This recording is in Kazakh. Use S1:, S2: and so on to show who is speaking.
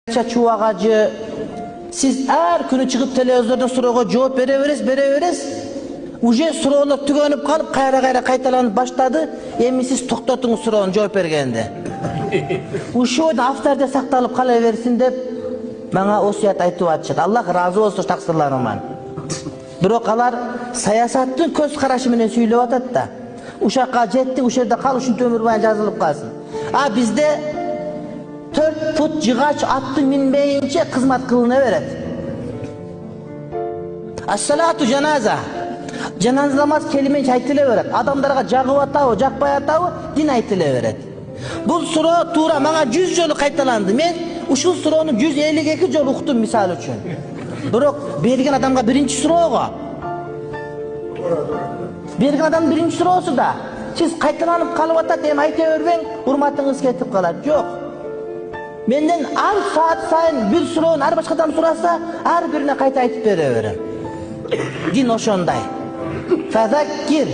S1: Çuğagacı, siz her günü çıkıp televizyonda soruğa cevap vereveriz. Uje sorular tükenip kalıp kayra kaytalanıp başladı. Emin siz toktatınız soruğun cevap bergende. Uşu da haftarda saktalıp kalaversin dep bana osiyat aytıp atışat. Allah razı olsun taksırlarımdan. Bирок алар саясаттын көз карашы менен сүйлөп атат да. Ушакка жетти, ушерде кал, ушинтип өмүр бою жазылып калсын. А бизде 4 фут жыгач атты минбейинче кызмат кылына берет. Ассалату жаназа. Жаназа намаз келименче айтыле берет. Адамдарга жагып атабы, жакпай атабы дин айтыле берет. Бул суроо туура мага 100 жолу кайталанды. Мен ушул суроону 152 жолу уктум мисалы үчүн. Бирок берген адамга биринчи суроого. Берген адам биринчи суроосу да. Сиз кайталанып калып атат, эми айта бербең, урматыңыз кетип калат. Жок. Менден ар саат сайын бир суроону ар башкадан сураса, ар бирине кайта айтып бере берем. Дин ошондой. Фазаккир.